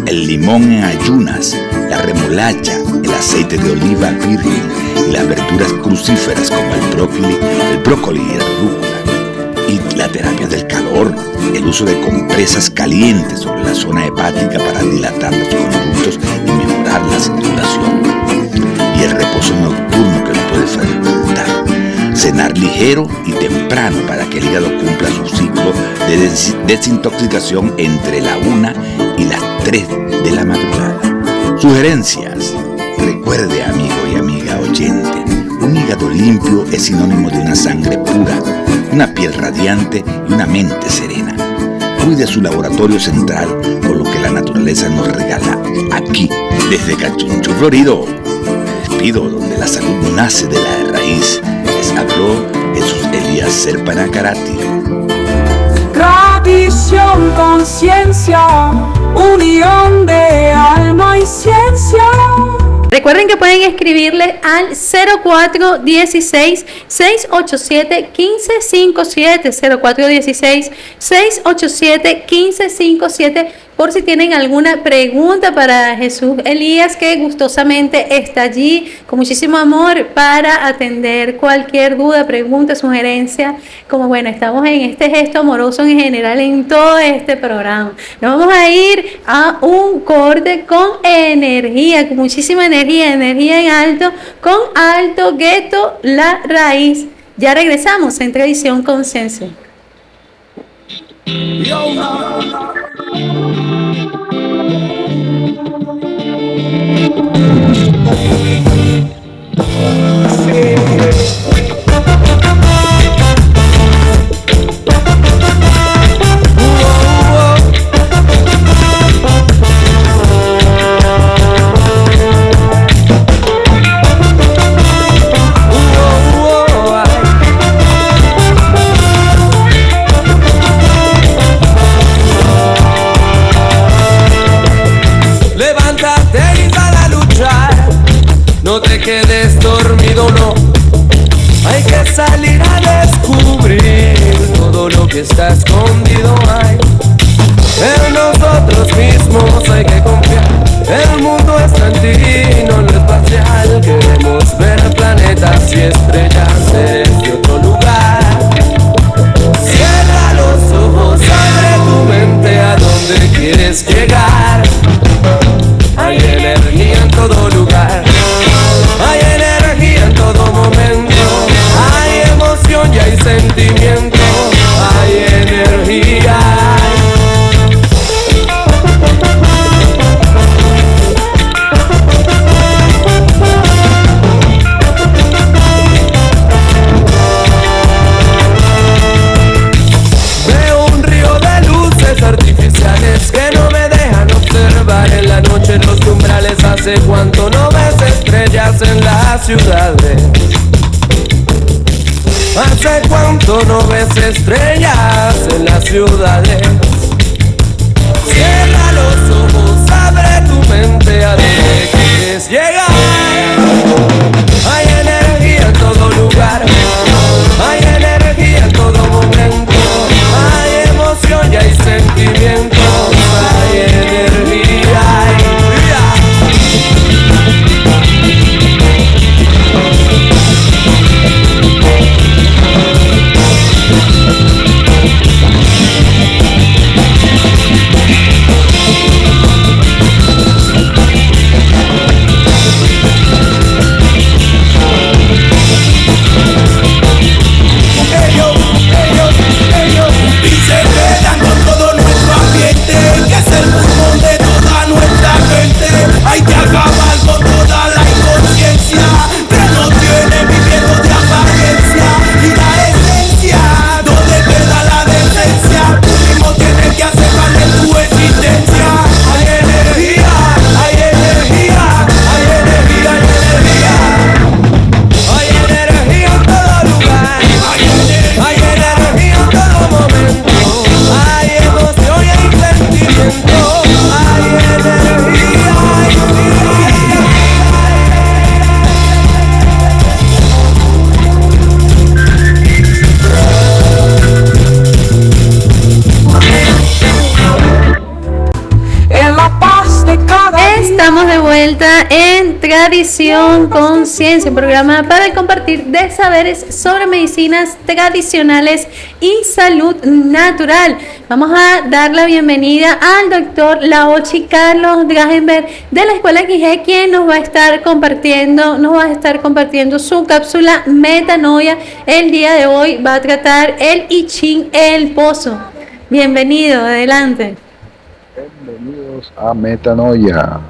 el limón en ayunas, la remolacha, el aceite de oliva virgen y las verduras crucíferas como el brócoli y la rúcula. Y la terapia del calor, el uso de compresas calientes sobre la zona hepática para dilatar los conductos y mejorar la circulación. Y el reposo nocturno que no puede faltar. Cenar ligero y temprano para que el hígado cumpla su ciclo de desintoxicación entre la 1 y las 3 de la madrugada. Sugerencias. Recuerde, amigo y amiga oyente, un hígado limpio es sinónimo de una sangre pura, una piel radiante y una mente serena. Cuide su laboratorio central con lo que la naturaleza nos regala aquí, desde Canchunchú Florido. Me despido donde la salud nace de la raíz. Les habló Jesús Elías Serpa Nacarati. Tradición, conciencia, unión de alma y ciencia. Recuerden que pueden escribirle al 0416-687-1557, 0416-687-1557 por si tienen alguna pregunta para Jesús Elías, que gustosamente está allí con muchísimo amor para atender cualquier duda, pregunta, sugerencia. Como bueno, estamos en este gesto amoroso en general en todo este programa. Nos vamos a ir a un corte con energía, con muchísima energía en alto, con Alto Ghetto, La Raíz. Ya regresamos en Tradición Conciencia. No te quedes dormido, no. Hay que salir a descubrir todo lo que está escondido hay. En nosotros mismos hay que confiar. El mundo es tan divino, no espacial. Queremos ver planetas y estrellas desde otro lugar. Cierra los ojos, abre tu mente a donde quieres llegar. Hay energía en todo lugar. Hay energía en todo momento, hay emoción y hay sentimiento, hay energía. Veo un río de luces artificiales que no me dejan observar en la noche los umbrales. Hace cuánto no ves estrellas en las ciudades. Hace cuánto no ves estrellas en las ciudades. Cierra los ojos, abre tu mente a donde quieres llegar. Hay energía en todo lugar. Hay energía en todo momento. Hay emoción y hay sentimiento. Hay energía. Y se quedan con todo nuestro ambiente, que es el pulmón de toda nuestra gente. Hay que acabar con toda la inconsciencia que nos tiene viviendo de apariencia. Y la esencia, ¿dónde queda la decencia? Tú mismo tienes que hacer valer tu existencia. Hay energía, hay energía, hay energía, hay energía. Hay energía en todo lugar. Hay energía en todo momento. Hay emoción y hay sentimiento. Hay energía, hay energía. En la paz de cada día. Estamos de vuelta en Tradición Conciencia, un programa para compartir de saberes sobre medicinas tradicionales y salud natural. Vamos a dar la bienvenida al doctor Laochi Carlos Dragenberg de la Escuela Quiché, quien nos va a estar compartiendo su cápsula Metanoia. El día de hoy va a tratar el I Ching, el pozo. Bienvenido, adelante. Bienvenidos a Metanoia.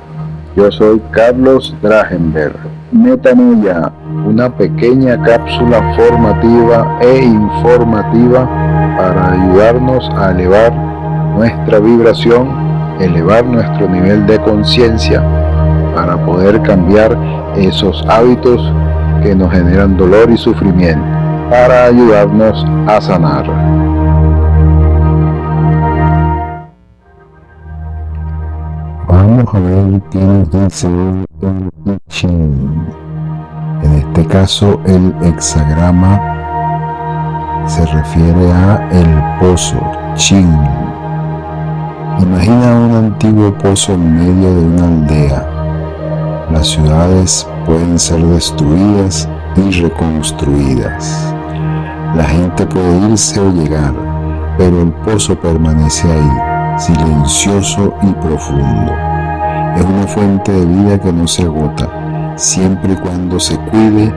Yo soy Carlos Dragenberg. Metanoia, una pequeña cápsula formativa e informativa para ayudarnos a elevar nuestra vibración, elevar nuestro nivel de conciencia para poder cambiar esos hábitos que nos generan dolor y sufrimiento, para ayudarnos a sanar. Vamos a ver qué nos dice el I Ching. En este caso, el hexagrama se refiere a el pozo Ching. Imagina un antiguo pozo en medio de una aldea. Las ciudades pueden ser destruidas y reconstruidas. La gente puede irse o llegar, pero el pozo permanece ahí, silencioso y profundo. Es una fuente de vida que no se agota, siempre y cuando se cuide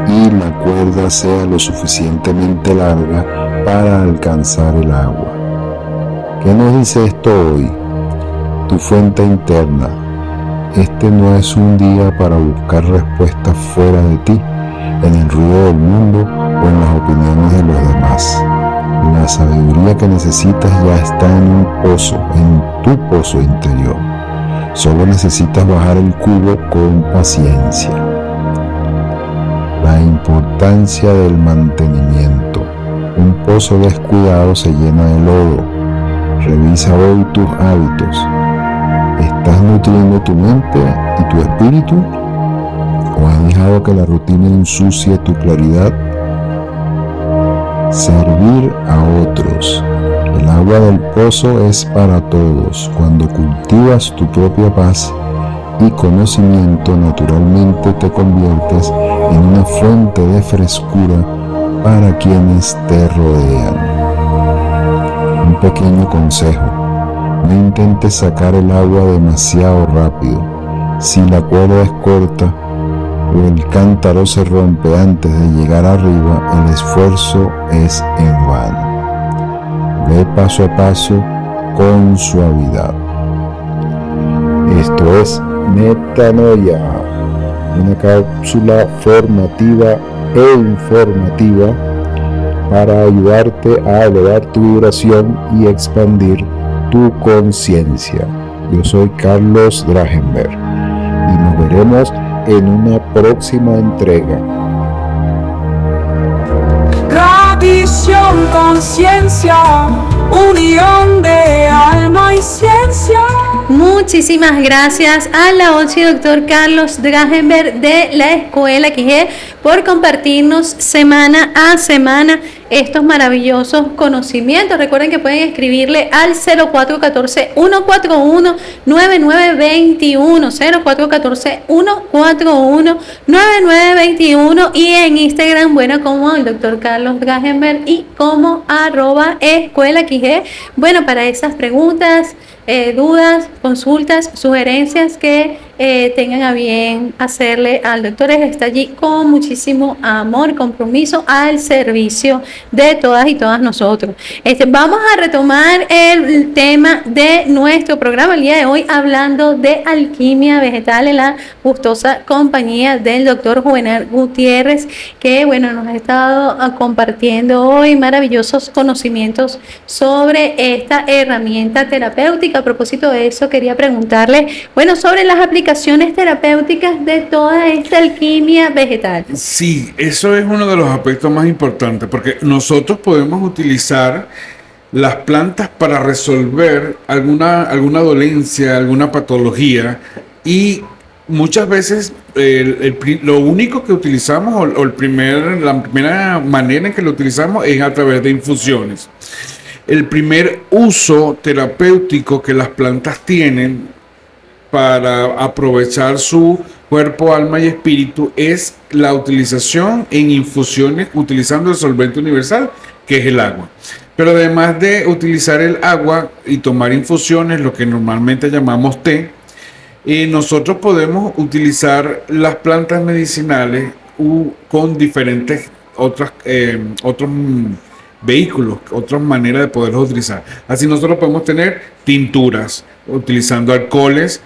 y la cuerda sea lo suficientemente larga para alcanzar el agua. ¿Qué nos dice esto hoy? Tu fuente interna. Este no es un día para buscar respuestas fuera de ti, en el ruido del mundo o en las opiniones de los demás. La sabiduría que necesitas ya está en un pozo, en tu pozo interior. Solo necesitas bajar el cubo con paciencia. La importancia del mantenimiento. Un pozo descuidado se llena de lodo. Revisa hoy tus hábitos. ¿Estás nutriendo tu mente y tu espíritu? ¿O has dejado que la rutina ensucie tu claridad? Servir a otros. El agua del pozo es para todos. Cuando cultivas tu propia paz y conocimiento, naturalmente te conviertes en una fuente de frescura para quienes te rodean. Un pequeño consejo: no intentes sacar el agua demasiado rápido. Si la cuerda es corta o el cántaro se rompe antes de llegar arriba, el esfuerzo es en vano. Ve paso a paso con suavidad. Esto es Metanoia, una cápsula formativa e informativa para ayudarte a elevar tu vibración y expandir tu conciencia. Yo soy Carlos Drahenberg y nos veremos en una próxima entrega. Tradición, conciencia, unión de alma y ciencia. Muchísimas gracias a la OCHI doctor Carlos Drahenberg de la Escuela QG por compartirnos semana a semana estos maravillosos conocimientos. Recuerden que pueden escribirle al 0414-141-9921, 0414-141-9921 y en Instagram, bueno, como el doctor Carlos Drahenberg y como @Escuela QG. Bueno, para esas preguntas, dudas, consultas, sugerencias que tengan a bien hacerle al doctor, él está allí con muchísimo amor, compromiso al servicio de todas y todas nosotros. Vamos a retomar el tema de nuestro programa el día de hoy, hablando de alquimia vegetal en la gustosa compañía del doctor Juvenal Gutiérrez, que bueno, nos ha estado compartiendo hoy maravillosos conocimientos sobre esta herramienta terapéutica. A propósito de eso, quería preguntarle, bueno, sobre las aplicaciones terapéuticas de toda esta alquimia vegetal. Sí, eso es uno de los aspectos más importantes, porque nosotros podemos utilizar las plantas para resolver alguna dolencia, alguna patología, y muchas veces lo único que utilizamos la primera manera en que lo utilizamos es a través de infusiones. El primer uso terapéutico que las plantas tienen para aprovechar su cuerpo, alma y espíritu es la utilización en infusiones utilizando el solvente universal, que es el agua. Pero además de utilizar el agua y tomar infusiones, lo que normalmente llamamos té, nosotros podemos utilizar las plantas medicinales con diferentes otros vehículos, otras maneras de poderlos utilizar. Así nosotros podemos tener tinturas utilizando alcoholes,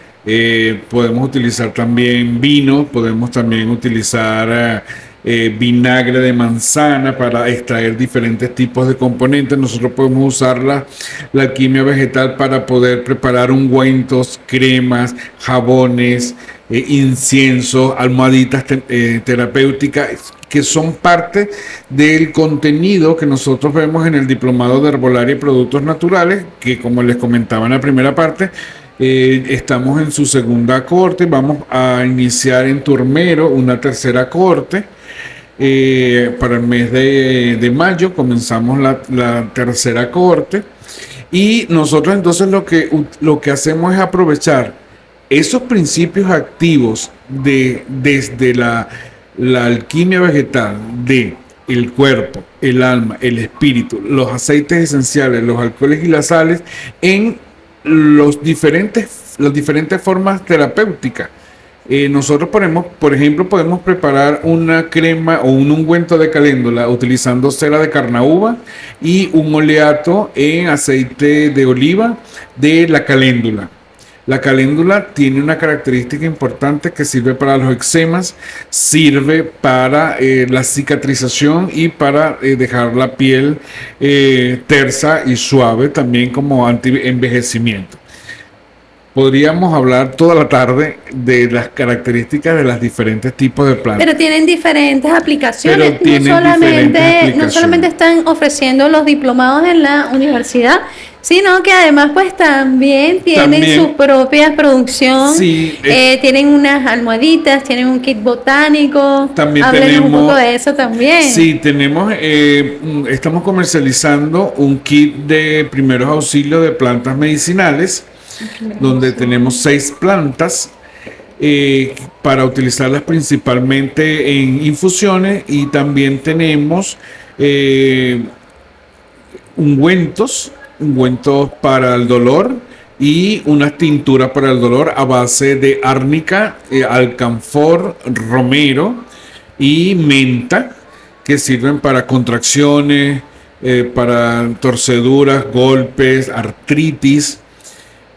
podemos utilizar también vino, podemos también utilizar vinagre de manzana para extraer diferentes tipos de componentes. Nosotros podemos usar la alquimia vegetal para poder preparar ungüentos, cremas, jabones, inciensos, almohaditas terapéuticas, que son parte del contenido que nosotros vemos en el Diplomado de Herbolaria y Productos Naturales, que como les comentaba en la primera parte, estamos en su segunda corte. Vamos a iniciar en Turmero una tercera corte. Para el mes de mayo comenzamos la tercera corte. Y nosotros entonces lo que hacemos es aprovechar esos principios activos desde la alquimia vegetal, de el cuerpo, el alma, el espíritu, los aceites esenciales, los alcoholes y las sales, en las diferentes formas terapéuticas. Nosotros por ejemplo, podemos preparar una crema o un ungüento de caléndula utilizando cera de carnauba y un oleato en aceite de oliva de la caléndula. La caléndula tiene una característica importante que sirve para los eczemas, sirve para la cicatrización y para dejar la piel tersa y suave, también como anti-envejecimiento. Podríamos hablar toda la tarde de las características de los diferentes tipos de plantas. Pero tienen diferentes aplicaciones. Pero tienen diferentes aplicaciones. No solamente están ofreciendo los diplomados en la universidad, sino que además pues también tienen su propia producción. Sí, tienen unas almohaditas, tienen un kit botánico. También Háblenos un poco de eso también. Sí, estamos comercializando un kit de primeros auxilios de plantas medicinales, donde tenemos 6 plantas para utilizarlas principalmente en infusiones, y también tenemos ungüentos para el dolor y unas tinturas para el dolor a base de árnica, alcanfor, romero y menta, que sirven para contracciones, para torceduras, golpes, artritis.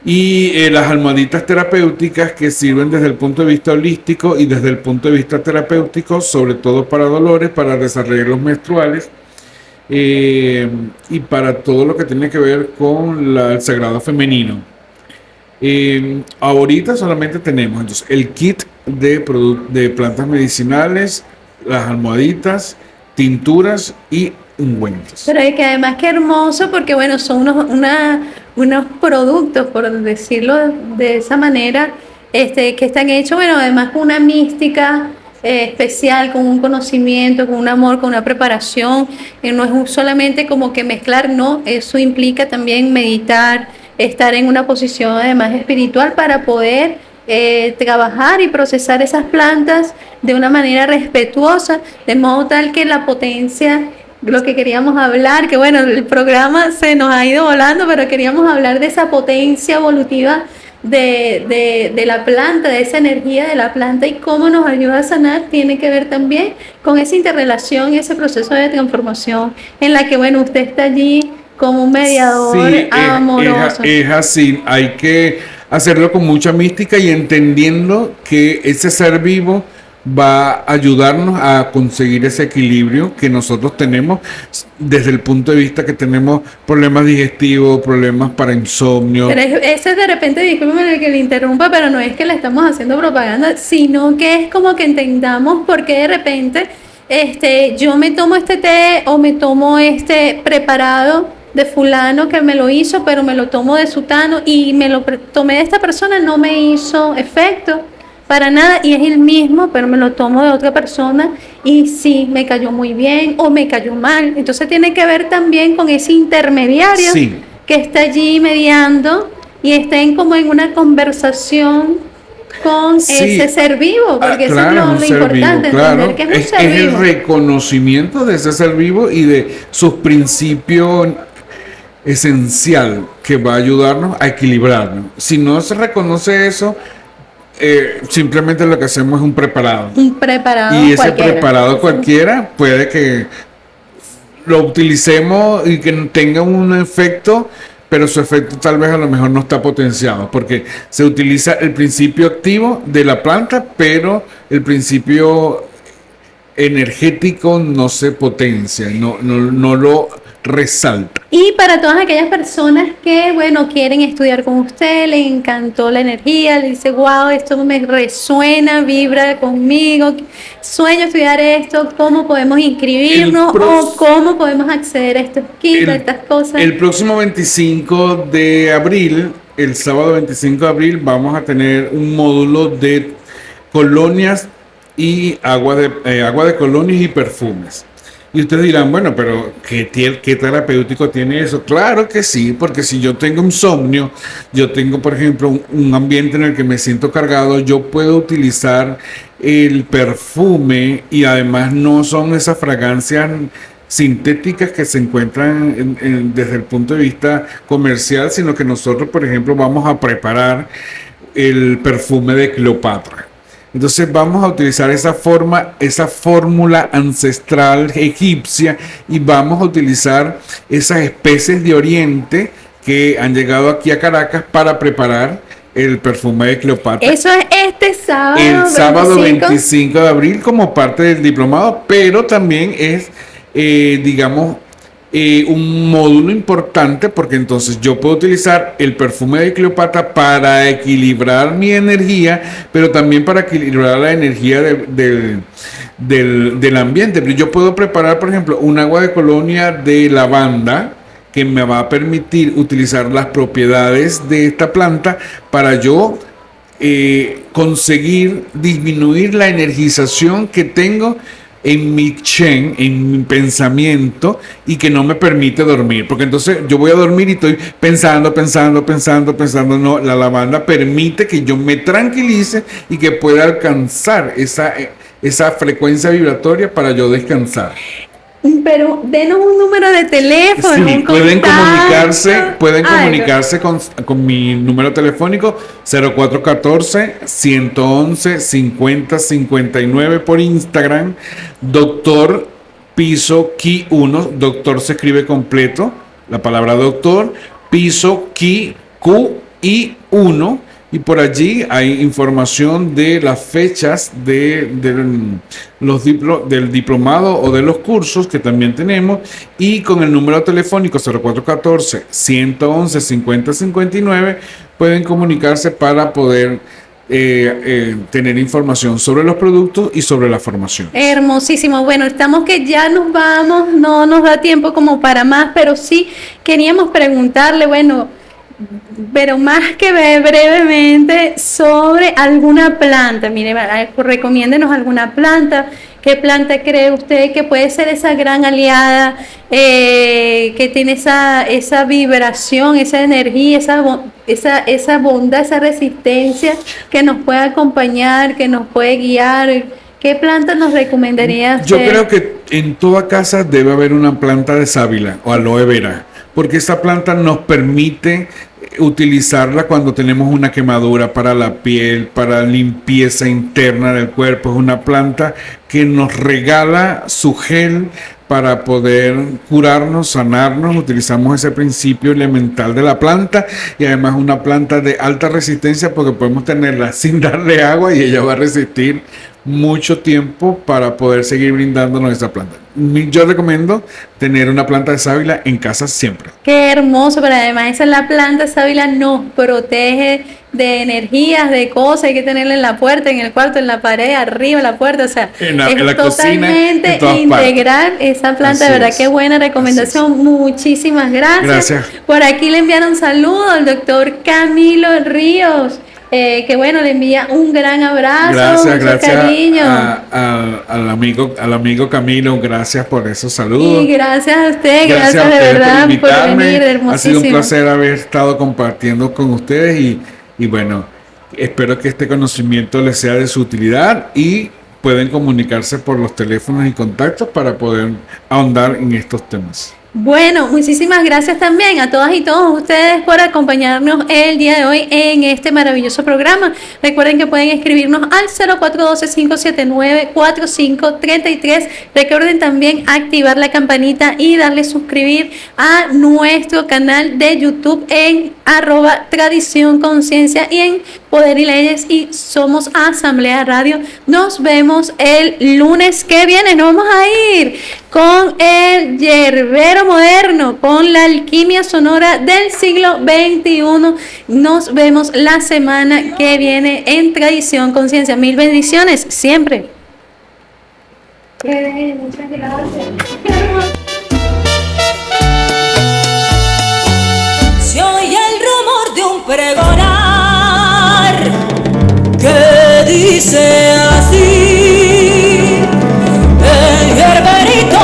Y las almohaditas terapéuticas, que sirven desde el punto de vista holístico y desde el punto de vista terapéutico, sobre todo para dolores, para desarreglos menstruales y para todo lo que tiene que ver con el sagrado femenino. Ahorita solamente tenemos entonces el kit de plantas medicinales, las almohaditas, tinturas y ungüentos. Pero es que además qué hermoso, porque bueno, son unos productos, por decirlo de esa manera, que están hechos, bueno, además con una mística especial, con un conocimiento, con un amor, con una preparación. No es solamente como que mezclar, no, eso implica también meditar, estar en una posición además espiritual para poder trabajar y procesar esas plantas de una manera respetuosa, de modo tal que la potencia, lo que queríamos hablar, que bueno, el programa se nos ha ido volando, pero queríamos hablar de esa potencia evolutiva de la planta, de esa energía de la planta, y cómo nos ayuda a sanar. Tiene que ver también con esa interrelación y ese proceso de transformación en la que, bueno, usted está allí como un mediador amoroso. Es así, hay que hacerlo con mucha mística y entendiendo que ese ser vivo va a ayudarnos a conseguir ese equilibrio que nosotros tenemos desde el punto de vista que tenemos problemas digestivos, problemas para insomnio. Pero eso es de repente, discúlpeme que le interrumpa, pero no es que le estamos haciendo propaganda, sino que es como que entendamos por qué de repente yo me tomo este té o me tomo este preparado de fulano que me lo hizo, pero me lo tomo de sutano y me lo tomé de esta persona, no me hizo efecto para nada, y es el mismo, pero me lo tomo de otra persona y sí, me cayó muy bien o me cayó mal. Entonces tiene que ver también con ese intermediario que está allí mediando y estén como en una conversación con ese ser vivo, porque eso es lo importante, entender que es un ser vivo. Es el reconocimiento de ese ser vivo y de sus principios esencial que va a ayudarnos a equilibrarnos. Si no se reconoce eso, simplemente lo que hacemos es un preparado. Y ese preparado cualquiera puede que lo utilicemos y que tenga un efecto, pero su efecto tal vez a lo mejor no está potenciado, porque se utiliza el principio activo de la planta, pero el principio energético no se potencia, no lo resalta. Y para todas aquellas personas que, bueno, quieren estudiar con usted, le encantó la energía, le dice, wow, esto me resuena, vibra conmigo, sueño estudiar esto, ¿cómo podemos inscribirnos o cómo podemos acceder a estos kits, a estas cosas? El próximo 25 de abril, el sábado 25 de abril, vamos a tener un módulo de colonias y agua de colonias y perfumes. Y ustedes dirán, bueno, pero ¿qué terapéutico tiene eso? Claro que sí, porque si yo tengo insomnio, yo tengo, por ejemplo, un ambiente en el que me siento cargado, yo puedo utilizar el perfume y además no son esas fragancias sintéticas que se encuentran desde el punto de vista comercial, sino que nosotros, por ejemplo, vamos a preparar el perfume de Cleopatra. Entonces vamos a utilizar esa fórmula ancestral egipcia y vamos a utilizar esas especies de Oriente que han llegado aquí a Caracas para preparar el perfume de Cleopatra. Eso es este sábado. El sábado 25 de abril como parte del diplomado, pero también es, digamos, un módulo importante porque entonces yo puedo utilizar el perfume de Cleopatra para equilibrar mi energía, pero también para equilibrar la energía del ambiente. Pero yo puedo preparar, por ejemplo, un agua de colonia de lavanda que me va a permitir utilizar las propiedades de esta planta para yo conseguir disminuir la energización que tengo en mi Chen, en mi pensamiento, y que no me permite dormir. Porque entonces yo voy a dormir y estoy pensando. No, la lavanda permite que yo me tranquilice y que pueda alcanzar esa frecuencia vibratoria para yo descansar. Pero denos un número de teléfono. Sí, pueden contacto. comunicarse con mi número telefónico 0414-111-5059 por Instagram. Doctor Piso Ki 1. Doctor se escribe completo, la palabra doctor. Piso Ki Q-I 1. Y por allí hay información de las fechas del diplomado o de los cursos que también tenemos. Y con el número telefónico 0414-111-5059 pueden comunicarse para poder tener información sobre los productos y sobre la formación. Hermosísimo. Bueno, estamos que ya nos vamos, no nos da tiempo como para más, pero sí queríamos preguntarle, bueno, pero más que brevemente sobre alguna planta. Mire, recomiéndenos alguna planta. ¿Qué planta cree usted que puede ser esa gran aliada que tiene esa vibración, esa energía, esa bondad, esa resistencia que nos puede acompañar, que nos puede guiar? ¿Qué planta nos recomendaría usted? Yo creo que en toda casa debe haber una planta de sábila o aloe vera, porque esa planta nos permite utilizarla cuando tenemos una quemadura para la piel, para limpieza interna del cuerpo. Es una planta que nos regala su gel para poder curarnos, sanarnos. Utilizamos ese principio elemental de la planta y además una planta de alta resistencia porque podemos tenerla sin darle agua y ella va a resistir mucho tiempo para poder seguir brindándonos esa planta. Yo recomiendo tener una planta de sábila en casa siempre. Qué hermoso, pero además esa es la planta de sábila, nos protege de energías, de cosas. Hay que tenerla en la puerta, en el cuarto, en la pared, arriba, en la puerta, o sea, en la totalmente cocina, integrar esa planta. Así de verdad, qué buena recomendación. Muchísimas gracias. Por aquí le enviaron saludos al doctor Camilo Ríos. Que bueno, le envía un gran abrazo, mucho cariño. Al amigo Camilo, gracias por esos saludos. Y gracias a usted, gracias de verdad por venir, hermosísimo. Ha sido un placer haber estado compartiendo con ustedes y bueno, espero que este conocimiento les sea de su utilidad y pueden comunicarse por los teléfonos y contactos para poder ahondar en estos temas. Bueno, muchísimas gracias también a todas y todos ustedes por acompañarnos el día de hoy en este maravilloso programa. Recuerden que pueden escribirnos al 0412-579-4533. Recuerden también activar la campanita y darle suscribir a nuestro canal de YouTube en @Tradición Conciencia y en Poder y Leyes y Somos Asamblea Radio. Nos vemos el lunes que viene. Nos vamos a ir con el yerbero moderno, con la alquimia sonora del siglo XXI. Nos vemos la semana que viene en Tradición Conciencia. Mil bendiciones siempre. Muchas gracias. Se oye el rumor de un pregonar que dice así: el yerberito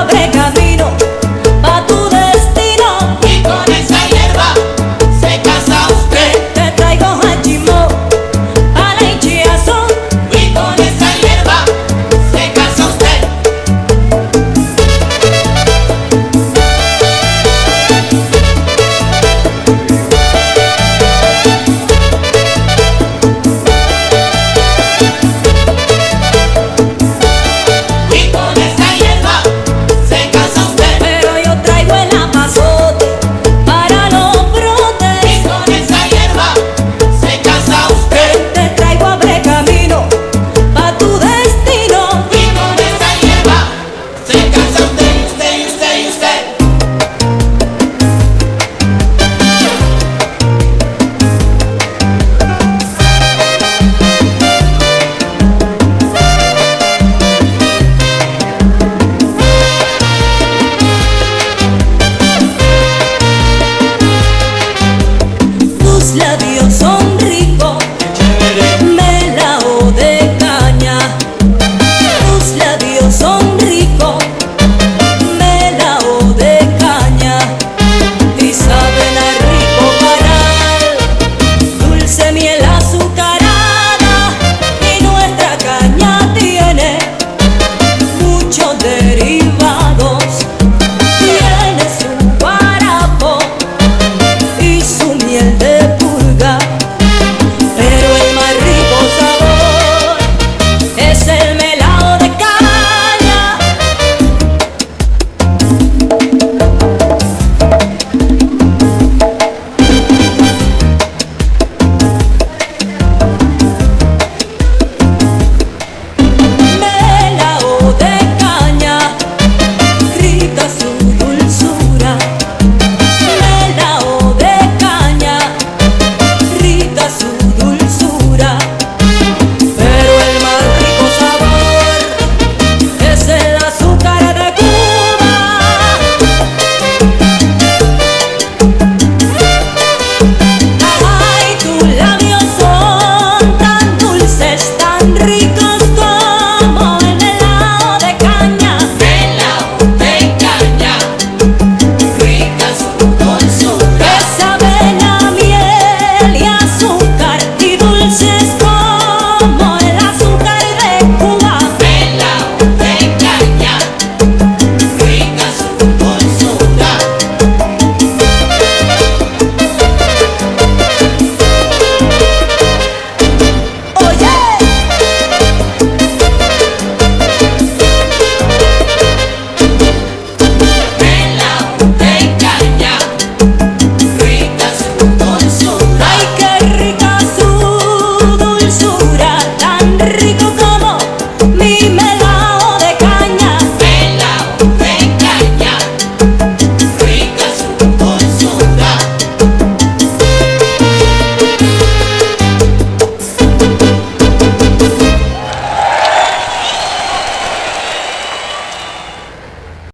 abre camino